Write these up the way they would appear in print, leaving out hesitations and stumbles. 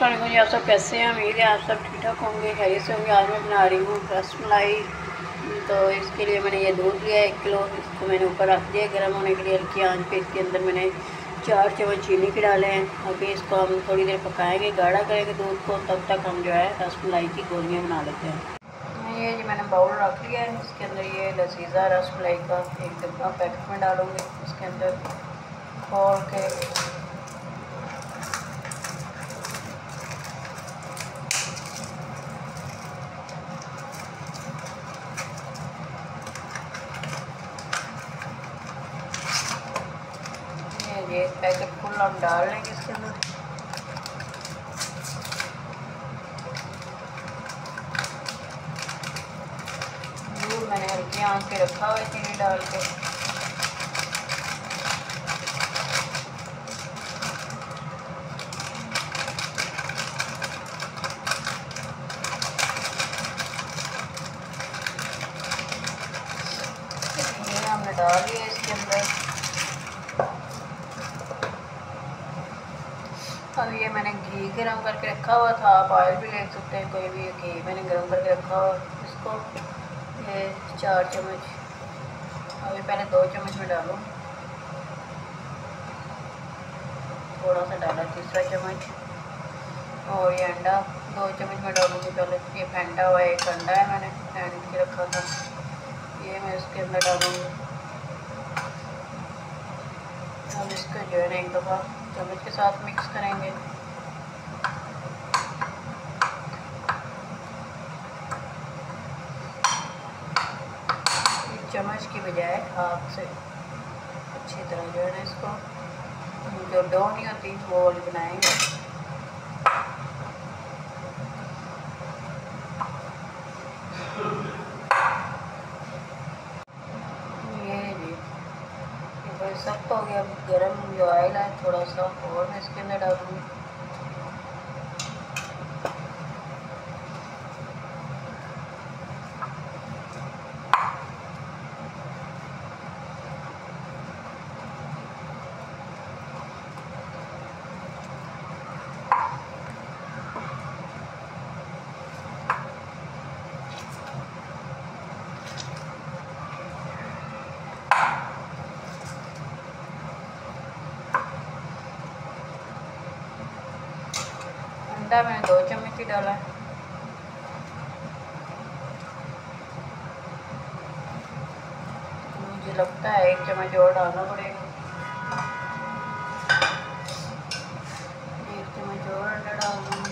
अस्सलाम वालेकुम जी, आप सब कैसे हैं? उम्मीद है आप सब ठीक ठाक होंगे, खैरियत से होंगे। आज मैं बना रही हूँ रसमलाई। तो इसके लिए मैंने ये दूध लिया 1 किलो। इसको मैंने ऊपर रख दिया गर्म होने के लिए हल्की आंच पे। इसके अंदर मैंने 4 चम्मच चीनी के डाले हैं। अभी इसको हम थोड़ी देर पकाएंगे, गाढ़ा करेंगे दूध को, तब तक हम जो है रसमलाई की गोलियाँ बना लेते हैं। ये जी मैंने बाउल रख लिया है। इसके अंदर ये लजीज़ा रसमलाई का एक डब्बा पैकेट में डालूँगी। इसके अंदर खोल के ये पैकेट फुल हम डाल लेंगे इसके अंदर। दूध मैंने हल्की आंच पे रखा हुआ है चीनी डाल के। ये हमने डाल दिया इसके अंदर। अब ये मैंने घी गरम करके रखा हुआ था, आप ऑयल भी ले सकते हैं, कोई भी घी मैंने गरम करके रखा हुआ। इसको ये 4 चम्मच, अभी पहले 2 चम्मच में डालूँ, थोड़ा सा डाला तीसरा चम्मच। और ये अंडा 2 चम्मच में डालूँगी। पहले ये फेंटा हुआ एक अंडा है, मैंने फेंट के रखा था, ये मैं इसके अंदर डालूँगी। अब इसको जो है ना एक दफ़ा चम्मच के साथ मिक्स करेंगे। चम्मच की बजाय हाथ से अच्छी तरह जो है ना इसको, जो डो नहीं होती वो वाली बनाएंगे। ये जी ये सख्त हो गया। गरम जो ऑयल है थोड़ा सा और मैं इसके अंदर डालूँगी। अंडा मैंने 2 चम्मच ही डाला है। मुझे लगता है 1 चम्मच और डालना पड़ेगा। 1 चम्मच और अंडा डाल दूँगी।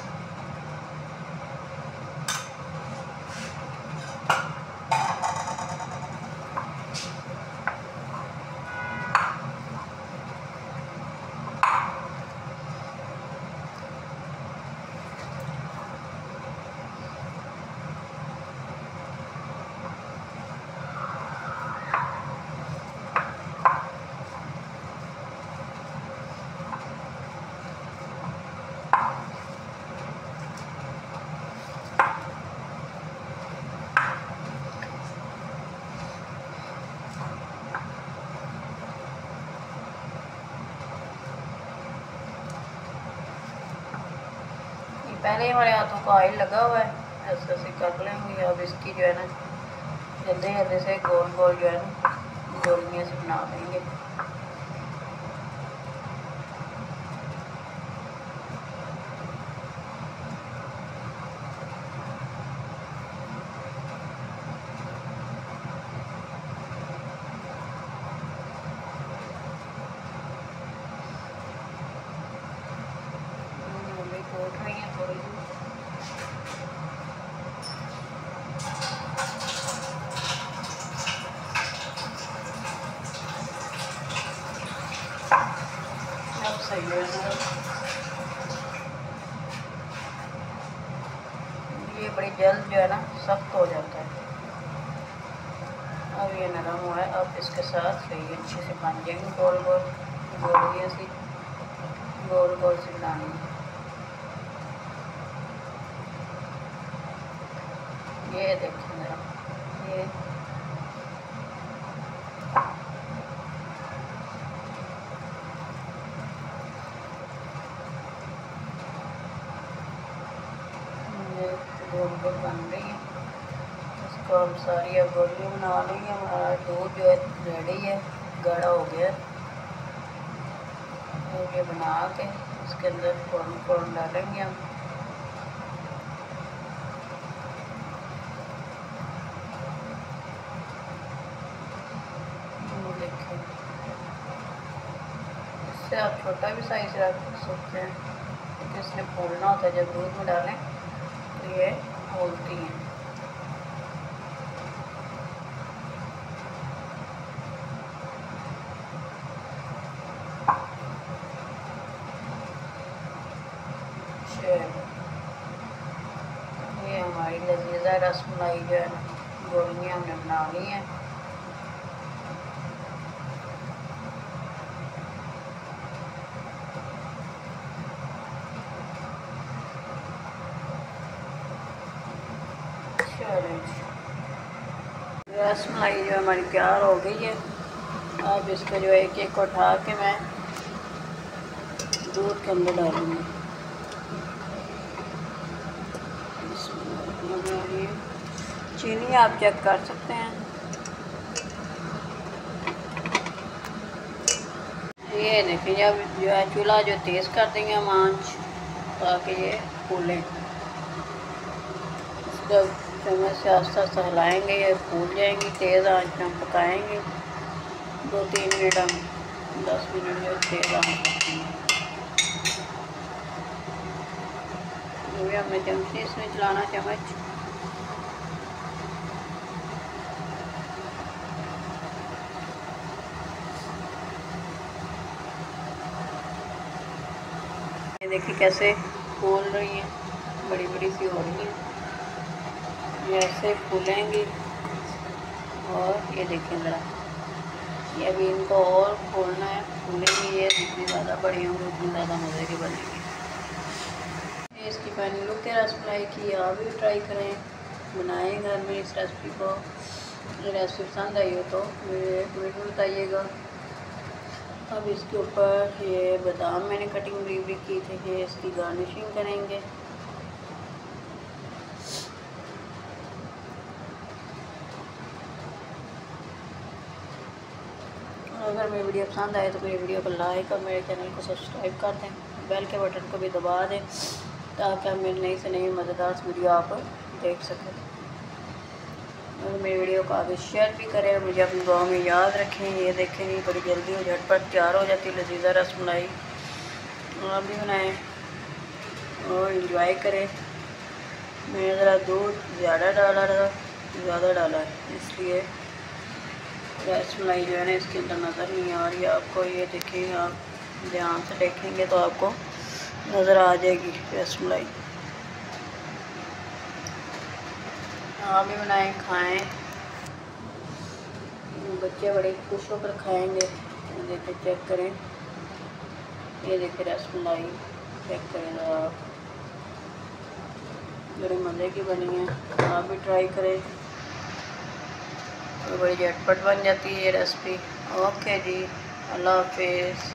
पहले ही हमारे हाथों को ऑयल लगा हुआ है, ऐसे ऐसे कर लेंगे। अब इसकी जो है ना जल्दी जल्दी से गोल गोल जो है ना गोलियाँ से बना लेंगे। उठ रही हैं थोड़ी सी। अब सही है ना, ये बड़ी जल्द जो है ना सख्त हो जाता है। अब ये नरम हुआ है। अब इसके साथ ये अच्छे से बन जाएंगे गोल गोल गोलियाँ सी, गोल गोल सी बनानी है। ये देखें ज़रा, ये गोल गोल बन रही है। इसको हम सारी अब गोलियाँ बना लेंगे। हमारा दूध जो है रेडी है, गाढ़ा हो गया। और ये बना के इसके अंदर फ़ौरन डालेंगे हम। देखिए, इससे आप छोटा भी साइज रख सकते हैं, क्योंकि इसने फूलना होता है। जब दूध में डालें तो ये फूलती हैं। ये हमारी लजीज़ा रसमलाई जो है ना, गोलियाँ हमने बना ली हैं। रसमलाई जो हमारी तैयार हो गई है। अब इसको जो है एक उठा के मैं दूध के अंदर डालूँगी। चीनी आप चेक कर सकते हैं। ये देखिए, जब जो है चूल्हा जो तेज़ कर देंगे हम आंच, ताकि ये फूलें। इसको चम्मच से आस्ता आस्ता हिलाएँगे, ये फूल जाएंगी। तेज़ आंच में हम पकाएँगे 2-3 मिनट, हम 10 मिनट जो तेज़ आंच पकाएंगे। ये हमें चमचे इसमें चलाना, चम्मच। ये देखिए कैसे फूल रही हैं, बड़ी बड़ी सी हो रही हैं। ये ऐसे फूलेंगी। और ये देखिए ज़रा, ये अभी इनको और फूलना है, फूलेंगी। ये जितनी ज़्यादा बड़ी होंगी उतनी ज़्यादा मज़े की बनेगी। ये इसकी फाइनल लुक है रसमलाई की। आप भी ट्राई करें, बनाएं घर में इस रेसिपी को। ये रेसिपी पसंद आई हो तो मुझे कमेंट में बताइएगा। अब इसके ऊपर ये बादाम मैंने कटिंग भी की थी, ये इसकी गार्निशिंग करेंगे। अगर मेरी वीडियो पसंद आए तो मेरी वीडियो को लाइक और मेरे चैनल को सब्सक्राइब कर दें। बेल के बटन को भी दबा दें, ताकि आप मेरी नई से नई मज़ेदार वीडियो आप देख सकें। और मेरी वीडियो को आगे शेयर भी करें और मुझे अपनी दुआ में याद रखें। ये देखें, नहीं बड़ी जल्दी और झटपट तैयार हो जाती है लजीज़ा रसमलाई। आप भी बनाएँ और इंजॉय करें। मैंने ज़रा दूध ज़्यादा डाला है, इसलिए रसमलाई जो है ना इसके अंदर नज़र नहीं आ रही है आपको। ये देखिए, आप ध्यान से देखेंगे तो आपको नज़र आ जाएगी रसमलाई। आप भी बनाएं, खाएं, बच्चे बड़े खुश होकर खाएंगे। देखिए, चेक करें, ये देखिए रसमलाई, चेक करें आप, बड़े मज़े की बनी है। आप भी ट्राई करें, तो बड़ी झटपट बन जाती है ये रेसिपी। ओके जी, अल्लाह हाफिज़।